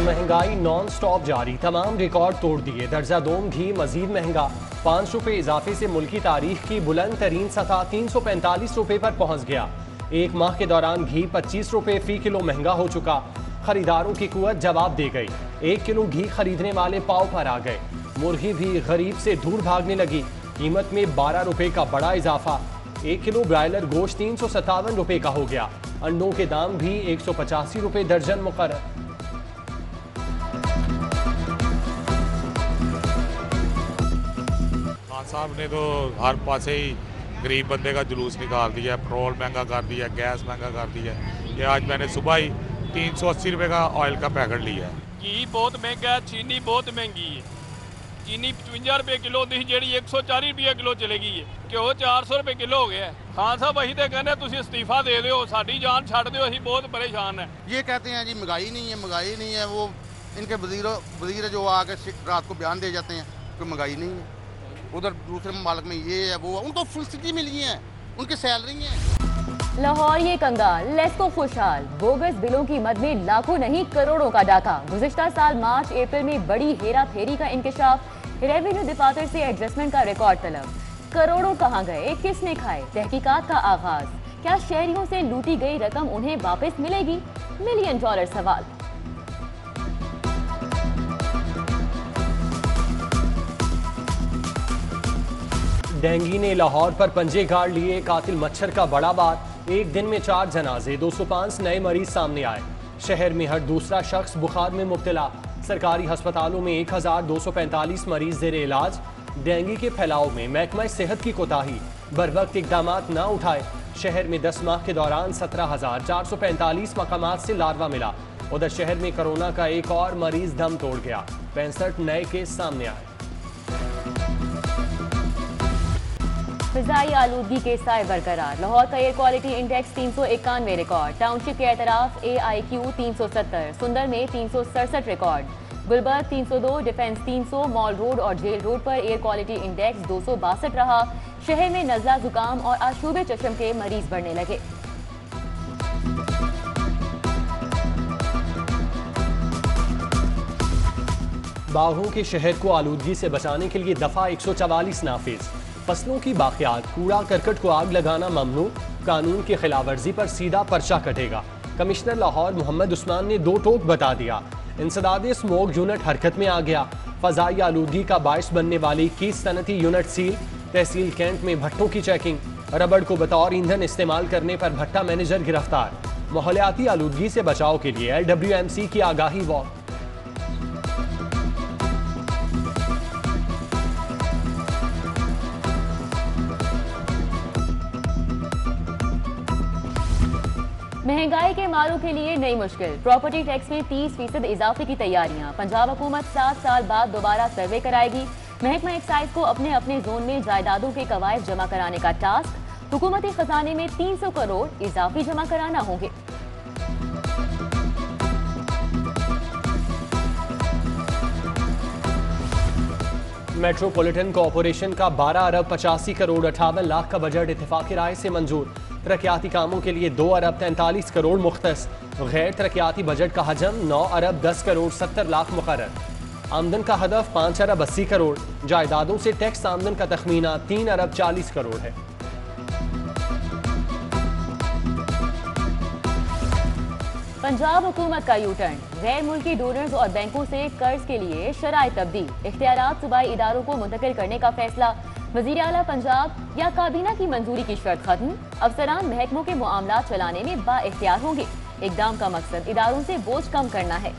महंगाई non stop जारी, तमाम रिकॉर्ड तोड़ दिए। दर्जा दोम घी मजीद महंगा, 5 रुपए इजाफे से मुल्की तारीख की बुलंद तरीन सतह 345 रुपए पर पहुंच गया। एक माह के दौरान घी 25 रुपए फी किलो महंगा हो चुका। खरीदारों की कुव्वत जवाब दे गई। 1 किलो घी खरीदने वाले पाव पर आ गए। मुर्गी भी गरीब से दूर भागने लगी। कीमत में 12 रुपए का बड़ा इजाफा। 1 किलो ब्रायलर गोश्त 357 रुपए का हो गया। अंडों के दाम भी 185 रुपए दर्जन मुकर्रर। खान साहब ने तो हर पासे ही गरीब बंदे का जुलूस निकाल दिया। पेट्रोल महंगा कर दिया, गैस महंगा कर दिया। ये आज मैंने सुबह ही 380 रुपए का ऑयल का पैकेट लिया है। घी बहुत महंगा है, चीनी बहुत महंगी है। चीनी 55 रुपए किलो थी, जी 140 रुपये किलो चलेगी है। घ्यो 400 रुपए किलो हो गया है। खान साहब अही तो कहने तुम इस्तीफा दे दो, साड़ी जान छड़ दो, अही बहुत परेशान है। ये कहते हैं जी महंगाई नहीं है। वो इनके वजीर जो आके रात को बयान दे जाते हैं कि महंगाई नहीं है। उधर दूसरे ममालिक में ये है वो, उनको फैसिलिटी मिली है, उनकी सैलरी है। लाहौर ये कंगाल, लेस्को खुशहाल। बोगस बिलों की मद में लाखों नहीं करोड़ों का डाका। गुज़िश्ता साल मार्च अप्रैल में बड़ी हेरा फेरी का इंकशाफ। रेवेन्यू डिपार्टमेंट से एडजस्टमेंट का रिकॉर्ड तलब। करोड़ों कहाँ गए, किसने खाए? तहकीकात का आगाज। क्या शहरियों से लूटी गई रकम उन्हें वापस मिलेगी? $1 मिलियन सवाल। डेंगी ने लाहौर पर पंजे गाड़ लिए। कातिल मच्छर का बड़ा बार। एक दिन में 4 जनाजे, 205 नए मरीज सामने आए। शहर में हर दूसरा शख्स बुखार में मुब्तला। सरकारी अस्पतालों में 1245 मरीज जेर इलाज। डेंगू के फैलाव में महकमा सेहत की कोताही, बरवक्त इकदामात न उठाए। शहर में 10 माह के दौरान 17,445 मकामात से लार्वा मिला। उधर शहर में कोरोना का एक और मरीज दम तोड़ गया। 65 नए केस सामने आए। फिजाई आलूदगी के साए बरकरार। लाहौर का एयर क्वालिटी इंडेक्स 391 रिकॉर्ड। टाउनशिप के एतराफ AIQ 370, सुंदर में 367 रिकॉर्ड। गुलबर्ग 302, डिफेंस 300, मॉल रोड और जेल रोड पर एयर क्वालिटी इंडेक्स 262 रहा। शहर में नज़ला, जुकाम और आशूबे चश्म के मरीज बढ़ने लगे। बाघों के शहर को आलूदगी से बचाने के लिए दफा 144 नाफिज। फसलों की बाकियात, कूड़ा करकट को आग लगाना ममनू। कानून की खिलाफवर्जी पर सीधा पर्चा कटेगा। कमिश्नर लाहौर मोहम्मद उस्मान ने 2 टोक बता दिया। इंसदाद स्मोक यूनिट हरकत में आ गया। फजाई आलूदगी का बायस बनने वाली 21 सनती यूनिट सील। तहसील कैंट में भट्टों की चेकिंग। रबड़ को बतौर ईंधन इस्तेमाल करने पर भट्टा मैनेजर गिरफ्तार। माहौलियाती आलूदगी से बचाव के लिए LWMC की आगाही वॉक। महंगाई के मारों के लिए नई मुश्किल। प्रॉपर्टी टैक्स में 30% इजाफे की तैयारियां। पंजाब हुकूमत 7 साल बाद दोबारा सर्वे कराएगी। महकमा एक्साइज को अपने अपने जोन में जायदादों के कवायद जमा कराने का टास्क। हुकूमती खजाने में 300 करोड़ इजाफी जमा कराना होंगे। मेट्रोपॉलिटन कॉरपोरेशन का 12 अरब 85 करोड़ 58 लाख का बजट इत्तेफाकी राय से मंजूर। तरक्याती कामों के लिए 2 अरब 43 करोड़ मुख्तस। गैर तरक्याती बजट का हजम 9 अरब 10 करोड़ 70 लाख मुकर्रर। आमदन का हदफ 5 अरब 80 करोड़। जायदादों से टैक्स आमदन का तखमीना 3 अरब 40 करोड़ है। पंजाब हुकूमत का यू टर्न। गैर मुल्की डोनर्स और बैंकों से कर्ज के लिए शराइत तब्दील। इख्तियारात सूबाई इदारों को मुंतकिल करने का फैसला। वज़ीर आला पंजाब या काबीना की मंजूरी की शर्त खत्म। अफसरान महकमों के मामलात चलाने में बाइख्तियार होंगे। इक़दाम का मकसद इदारों से बोझ कम करना है।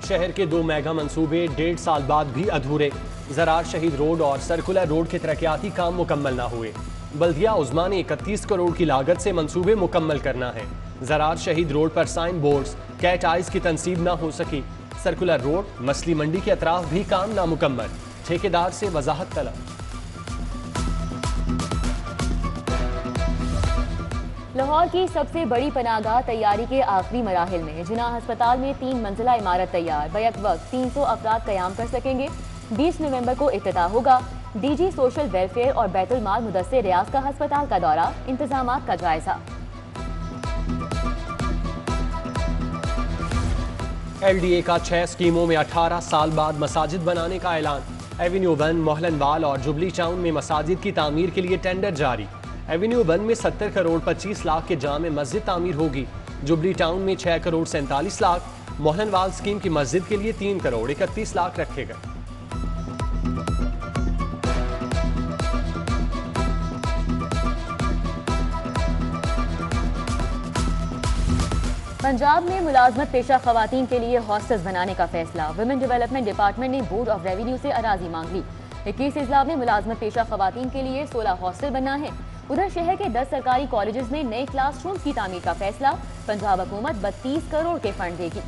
शहर के 2 मेगा मंसूबे 1.5 साल बाद भी अधूरे। ज़रार शहीद रोड और सर्कुलर रोड के तरक्याती काम मुकम्मल न हुए। बल्दिया उज़्मा ने 31 करोड़ की लागत से मंसूबे मुकम्मल करना है। ज़रार शहीद रोड पर साइन बोर्ड्स, कैट आइज की तनसीब न हो सकी। सर्कुलर रोड, मछली मंडी के अतराफ भी काम नामुकम्मल। ठेकेदार से वजाहत तलब। लाहौर की सबसे बड़ी पनाहगाह तैयारी के आखिरी मराहिल में। जिनाह अस्पताल में 3 मंजिला इमारत तैयार। बैक वक्त 300 अफराद कयाम कर सकेंगे। 20 नवंबर को इफ्तिताह होगा। डीजी सोशल वेलफेयर और बैतुल माल मुदस्सिर रियाज का अस्पताल का दौरा, इंतजामात का जायजा। LDA का 6 स्कीमों में 18 साल बाद मसाजिद बनाने का ऐलान। एवेन्यू 1, मोहलनवाल और जुबली टाउन में मसाजिद की तामीर के लिए टेंडर जारी। एवेन्यू 1 में 70 करोड़ 25 लाख के जामे मस्जिद तामीर होगी। जुबली टाउन में 6 करोड़ 47 लाख, मोहलनवाल स्कीम की मस्जिद के लिए 3 करोड़ 31 लाख रखे गए। पंजाब में मुलाजमत पेशा खवातीन के लिए हॉस्टल्स बनाने का फैसला। वुमेन डेवलपमेंट डिपार्टमेंट ने बोर्ड ऑफ रेवेन्यू से अराजी मांग ली। 21 अजला में मुलाजमत पेशा खवातीन के लिए 16 हॉस्टल बनना है। उधर शहर के 10 सरकारी कॉलेजेस में नए क्लासरूम की तामीर का फैसला। पंजाब हुकूमत 32 करोड़ के फंड देगी।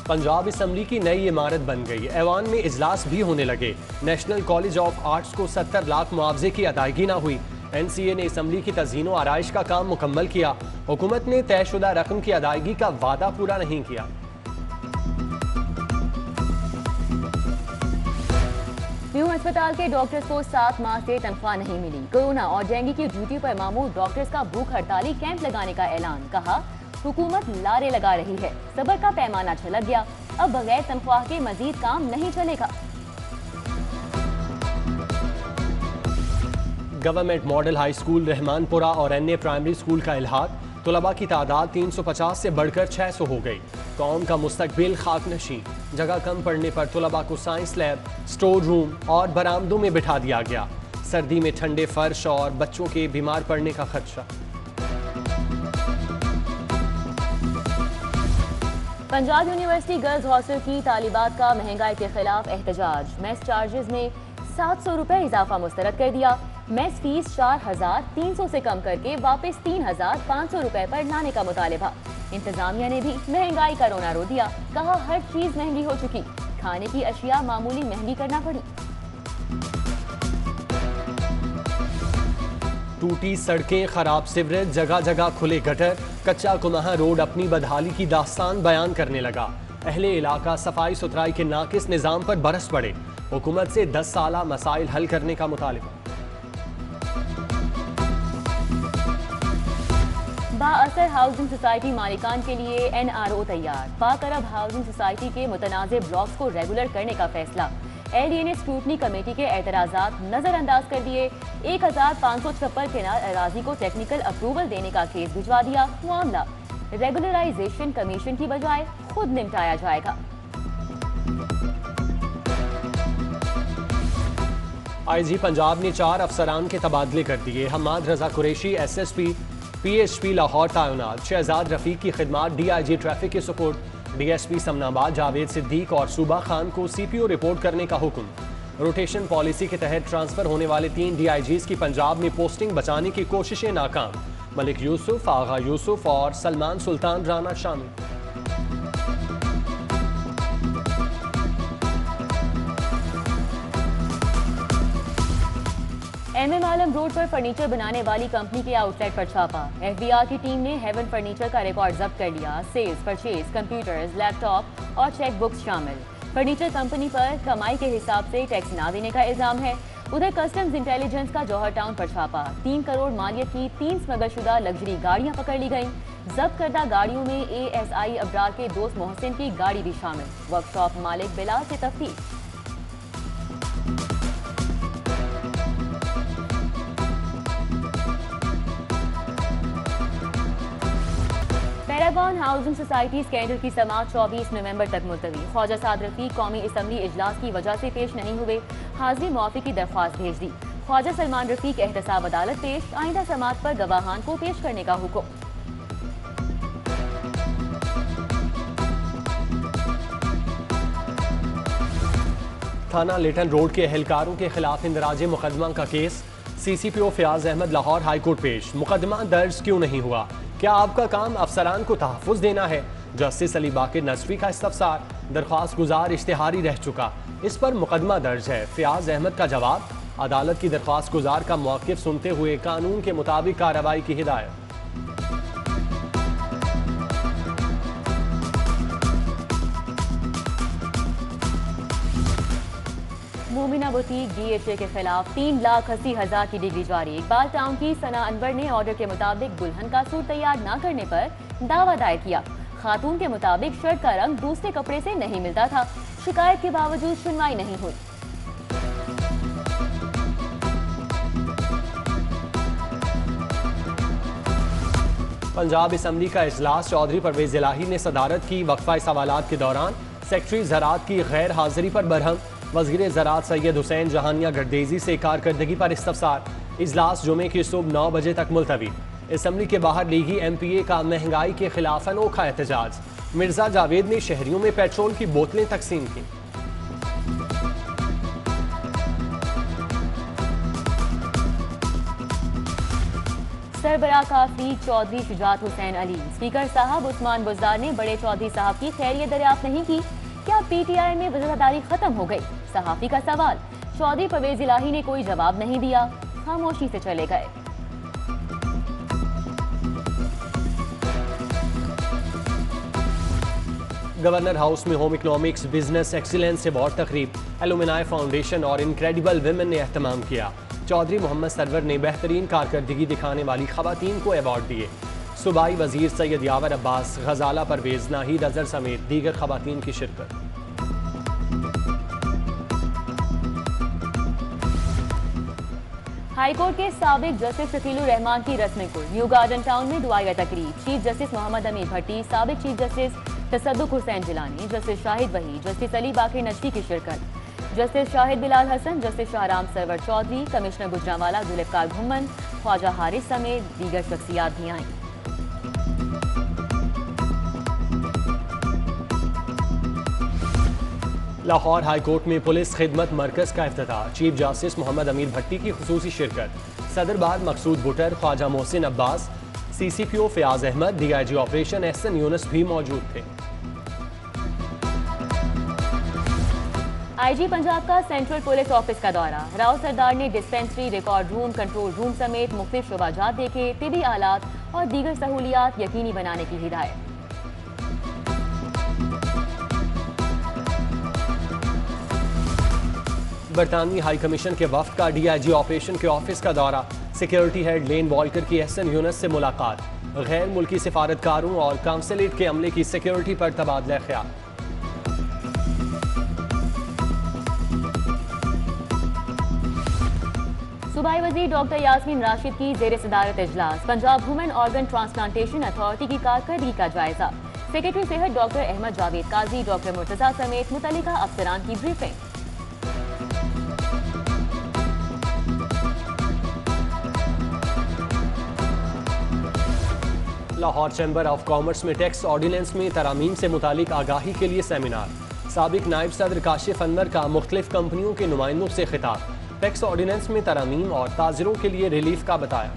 पंजाब असम्बली की नई इमारत बन गई। ऐवान में इजलास भी होने लगे। नेशनल कॉलेज ऑफ आर्ट्स को 70 लाख मुआवजे की अदायगी ना हुई। NCA ने असम्बली की तज़ीन व आराइश का काम मुकम्मल किया। हुकूमत ने तयशुदा रकम की अदायगी का वादा पूरा नहीं किया। न्यू अस्पताल के डॉक्टर्स को 7 माह से तनख्वाह नहीं मिली। कोरोना और डेंगू की ड्यूटी पर मामूर डॉक्टर्स का भूख हड़ताली कैंप लगाने का ऐलान। कहा, हुकूमत लारे लगा रही है, सब्र का पैमाना छलक गया, अब बगैर तनख्वाह के मजीद काम नहीं चलेगा। Government model high school Rehmanpura और NA प्राइमरी स्कूल का इल्हाक। तलबा की तादाद 350 से बढ़कर 600 हो गई। कौम का मुस्तकबिल खाकनशी। जगह कम पड़ने पर तलबा को साइंस लैब, स्टोर रूम और बरामदों में बिठा दिया गया। सर्दी में ठंडे फर्श और बच्चों के बीमार पड़ने का खदशा। पंजाब यूनिवर्सिटी गर्ल्स हॉस्टल की तालिबात का महंगाई के खिलाफ एहतजाज। मेस चार्जेस में 700 रुपए इजाफा मुस्तरद कर दिया। मेस फीस 4,300 से कम करके वापस 3,500 रुपए पर लाने का मुतालिबा। इंतजामिया ने भी महंगाई का रोना रो दिया। कहा, हर चीज महंगी हो चुकी, खाने की अशिया मामूली महंगी करना पड़ी। टूटी सड़कें, खराब सिवरेज, जगह जगह खुले गटर। कच्चा कुमाहा रोड अपनी बदहाली की दास्तान बयान करने लगा। अहले इलाका सफाई सुथराई के नाकिस निज़ाम पर बरस पड़े। हुकूमत से 10 साला मसाइल हल करने का मुतालिबा। बाअसर हाउसिंग सोसाइटी मालिकान के लिए NRO तैयार। पाक अरब हाउसिंग सोसाइटी के मुतनाज़े ब्लॉक्स को रेगुलर करने का फैसला। LDA ने स्क्रूटनी कमेटी के एतराज़ात नजरअंदाज कर दिए। 1556 केनाल अराजी को टेक्निकल अप्रूवल देने का केस भिजवा दिया। मामला रेगुलराइजेशन कमीशन की बजाय खुद निपटाया जाएगा। IG पंजाब ने 4 अफसरान के तबादले कर दिए। हमाद रजा कुरैशी SSP PHP लाहौर तैनात। शहजाद रफीक की खिदमात DIG ट्रैफिक के सुपुर्द। DSP समनाबाद जावेद सिद्दीक और सूबा खान को CPO रिपोर्ट करने का हुक्म। रोटेशन पॉलिसी के तहत ट्रांसफर होने वाले 3 DIGs की पंजाब में पोस्टिंग बचाने की कोशिशें नाकाम। मलिक यूसुफ, आगा यूसुफ और सलमान सुल्तान राना शामिल। MM आलम रोड पर फर्नीचर बनाने वाली कंपनी के आउटलेट पर छापा। FBR की टीम ने हेवन फर्नीचर का रिकॉर्ड जब्त कर लिया। सेल्स, परचेज, कंप्यूटर्स, लैपटॉप और चेक बुक्स शामिल। फर्नीचर कंपनी पर कमाई के हिसाब से टैक्स ना देने का इल्जाम है। उधर कस्टम्स इंटेलिजेंस का जौहर टाउन पर छापा। 3 करोड़ मालियत की 3 स्मगलशुदा लग्जरी गाड़ियां पकड़ ली गईं। जब्त करदा गाड़ियों में ASI अबरार के दोस्त मोहसिन की गाड़ी भी शामिल। वर्कशॉप मालिक बिलाल से तफ्तीश। पैरागॉन हाउसिंग सोसाइटी स्कैंडल की समाअत 24 नवंबर तक मुलतवी। ख्वाजा साद रफीक कौमी असम्बली इजलास की वजह से पेश नहीं हुए। हाजिरी मुआफी की दरख्वास्त भेज दी। ख्वाजा सलमान रफीक एहतसाब अदालत पेश। आइंदा समाअत पर गवाहान को पेश करने का हुक्म। थाना लिटन रोड के एहलकारों के खिलाफ इंदराज मुकदमा का case. CCPO Fayyaz Ahmad Lahore high court पेश। मुकदमा दर्ज क्यों नहीं हुआ? क्या आपका काम अफसरान को तहफ़्फ़ुज़ देना है? जस्टिस अली बाकिर नसवी का इस्तफसार। दरख्वास्त गुजार इश्तिहारी रह चुका, इस पर मुकदमा दर्ज है। फयाज अहमद का जवाब। अदालत की दरख्वास्त गुजार का मौक़िफ़ सुनते हुए कानून के मुताबिक कार्रवाई की हिदायत। बुटीक DHA के खिलाफ 3,80,000 की डिग्री जारी। इकबाल टाउन की सना अनवर ने ऑर्डर के मुताबिक दुल्हन का सूट तैयार न करने पर दावा दायर किया। खातून के मुताबिक शर्ट का रंग दूसरे कपड़े से नहीं मिलता था। शिकायत के बावजूद सुनवाई नहीं हुई। पंजाब असम्बली का इजलास चौधरी परवेज इलाही ने सदारत की। वक्फा सवालात के दौरान सेक्रेटरी ज़राअत की गैर हाजिरी पर बरहम। वज़ीर ज़राअत सैयद हुसैन जहानिया गर्देजी से कारकर्दगी पर इस्तफसार। इजलास जुमे की सुबह 9 बजे तक मुलतवी। असम्बली के बाहर लीगी MPA का महंगाई के खिलाफ अनोखा एहतजाज। मिर्जा जावेद ने शहरियों में पेट्रोल की बोतलें तकसीम की। सरबराह काफी चौधरी शुजात हुसैन अली। स्पीकर साहब उस्मान बुज़दार ने बड़े चौधरी साहब की खैरियत दरियाफ्त नहीं की। क्या PTI में वज़ीरदारी खत्म हो गई? सहाफ़ी का सवाल। चौधरी परवेज इलाही ने कोई जवाब नहीं दिया, खामोशी से चले गए। गवर्नर हाउस में home economics business excellence award तकरीब एलुमिनाई फाउंडेशन और इनक्रेडिबल विमेन ने एहतमाम किया। चौधरी मोहम्मद सरवर ने बेहतरीन कारकर्दगी दिखाने वाली खवातीन को अवार्ड दिए। सूबाई वजीर सैयद यावर अब्बास, गजाला परवेज, नाहिद अजहर समेत दीगर खवातीन की शिरकत। हाईकोर्ट के साबिक जस्टिस शकीलुर रहमान की रस्म गुल। न्यू गार्डन टाउन में दुआया तकरीब। चीफ जस्टिस मोहम्मद अमीर भट्टी, साबिक chief justice Tassaduq Hussain Jillani, justice Shahid Waheed, justice Ali Baqar Najafi की शिरकत। Justice Shahid Bilal Hassan, justice Shahram Sarwar Chaudhry, commissioner Gujranwala Zulfiqar Ghumman, Khawaja Haris समेत दीगर शख्सियात भी आईं। लाहौर हाईकोर्ट में पुलिस खिदमत मरकज का इफ्तिताह। चीफ जस्टिस मोहम्मद अमीर भट्टी की खुसूसी शिरकत। सदर bar Maqsood Butter, Khawaja Mohsin Abbas, CCPO Fayyaz Ahmad, DIG operation SN Younus भी मौजूद थे। IG पंजाब का सेंट्रल पुलिस ऑफिस का दौरा। राव सरदार ने dispensary, record room, control room समेत मुख्तलिफ शुबाजात देखे। तिबी आलात और दीगर सहूलियात यकीनी बनाने की हिदायत। बरतानवी हाई कमीशन के वफ्द का DIG ऑपरेशन के ऑफिस का दौरा। सिक्योरिटी हेड लेन वॉल्कर की SN यूनुस से मुलाकात। गैर मुल्की सिफारतकारों और काउंसलेट के अमले की सिक्योरिटी पर तबादला ख्याल। सूबाई वजीर डॉक्टर यास्मीन राशिद की जेर सदारत इजलास। Punjab women organ transplantation authority की कारकर्दगी का जायजा। सेक्रेटरी सेहत डॉक्टर अहमद जावेद काजी, डॉक्टर मुर्तजा समेत मुतल्लिका अफसरान की briefing. Lahore chamber of commerce में टैक्स ऑर्डिनेंस में तरामीम से मुतालिक आगाही के लिए सेमिनार। साबिक नायब सदर काशिफ अनवर का मुख्तलिफ कंपनियों के नुमाइंदों से खिताब। टैक्स ऑर्डिनेंस में तरामीम और ताजिरों के लिए रिलीफ का बताया।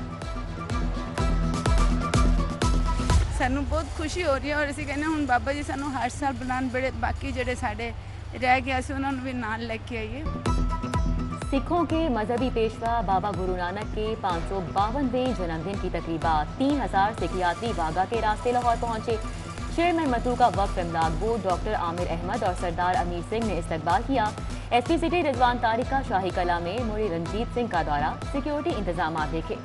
सानू बहुत खुशी हो रही है और असीं कहने हुण बाबा जी सानू हर साल बुलान बड़े बाकी जेडे साडे रह गए असीं उन्हां नूं भी नाल लेके आइए। सिखों के मजहबी पेशवा बाबा गुरु नानक के 552वें जन्मदिन की तकरीबात। 3000 सिख यात्री वाघा के रास्ते लाहौर पहुंचे। चेयरमैन मतरूका वक्फ इमदाद बोर्ड डॉक्टर आमिर अहमद और सरदार अमीर सिंह ने इस्तकबाल किया। SP सिटी रिजवान तारिक का शाही कला में मुड़ी रंजीत सिंह का दौरा। सिक्योरिटी इंतजाम देखे।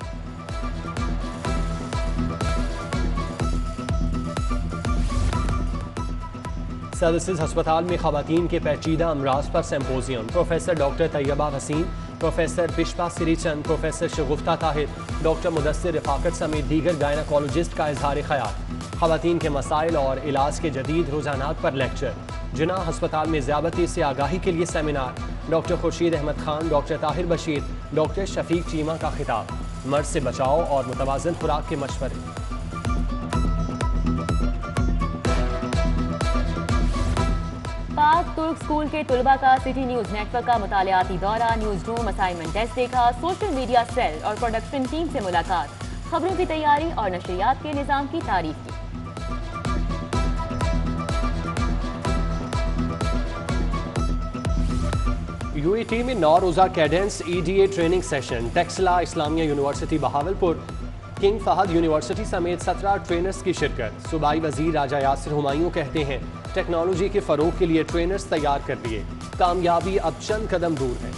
सर्विसेज अस्पताल में खवातीन के पेचीदा अमराज पर सेम्पोजियम। प्रोफेसर डॉक्टर तैयबा हसीन, प्रोफेसर पिशपा सिरीचंद, प्रोफेसर शगुफ्ता ताहिर, डॉक्टर मुदस्सिर रफाकत समेत दीगर गायनाकोलॉजिस्ट का इजहार ख्याल। खवातीन के मसाइल और इलाज के जदीद रुझानात पर लेक्चर। जिनाह अस्पताल में ज़्यादती से आगाही के लिए seminar. Doctor Khurshid Ahmad Khan, doctor Tahir Bashir, doctor Shafiq Cheema का खिताब। मर्ज से बचाव और मुतवाज़न खुराक के मशवरे। पाक तुर्क स्कूल के तुलबा का सिटी न्यूज नेटवर्क का मुतालियाती दौरा। न्यूज रूम असाइनमेंट टेस्ट देखा। सोशल मीडिया सेल और प्रोडक्शन टीम से मुलाकात। खबरों की तैयारी और नशरियात के निज़ाम की तारीफ की। UAT में 9 रोज़ा cadence EDA training session. Taxila Islamia university Bahawalpur, king Fahd university समेत 17 ट्रेनर्स की शिरकत। सूबाई वजीर राजा यासिर हुमायूं कहते हैं टेक्नोलॉजी के फ़रोग के लिए ट्रेनर्स तैयार कर दिए। कामयाबी अब चंद कदम दूर है।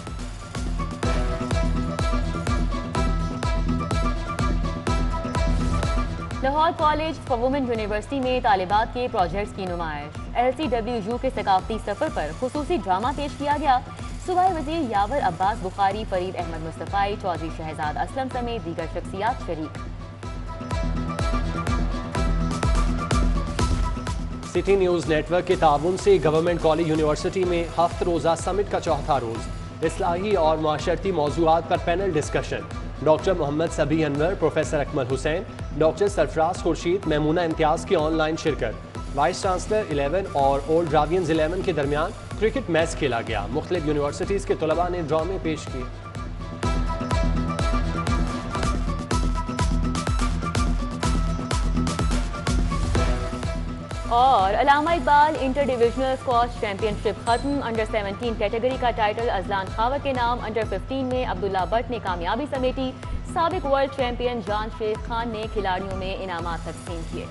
Lahore college for women university में तालिबात के प्रोजेक्ट्स की नुमाइश। LCWU के सकाफती सफर पर खुसूसी ड्रामा पेश किया गया। सूबाई वजीर यावर अब्बास बुखारी, फरीद अहमद मुस्तफ़ाई, चौधरी शहजाद असलम समेत दीगर शख्सियात शरीक। सिटी न्यूज़ नेटवर्क के ताउन से गवर्नमेंट कॉलेज यूनिवर्सिटी में हफ्त रोज़ा समिट का चौथा रोज़ इस्लाही और माशरती मौज़ूआत पर पैनल डिस्कशन। डॉक्टर मोहम्मद सबी अनवर, प्रोफेसर अकमल हुसैन, डॉक्टर सरफराज खुर्शीद, मैमूना इम्तियाज़ की ऑनलाइन शिरकत। वाइस चांसलर 11 और ओल्ड ड्रावियंस 11 के दरमियान क्रिकेट मैच खेला गया। मुख्तलिफ यूनिवर्सिटीज़ के तलबा ने ड्रामे पेश किए। और Allama Iqbal inter divisional squash championship खत्म। अंडर 17 कैटेगरी का टाइटल अजलान खावर के नाम। अंडर 15 में अब्दुल्ला भट्ट ने कामयाबी समेटी। साबिक वर्ल्ड चैंपियन जान शेख खान ने खिलाड़ियों में इनामात तकसीम किए।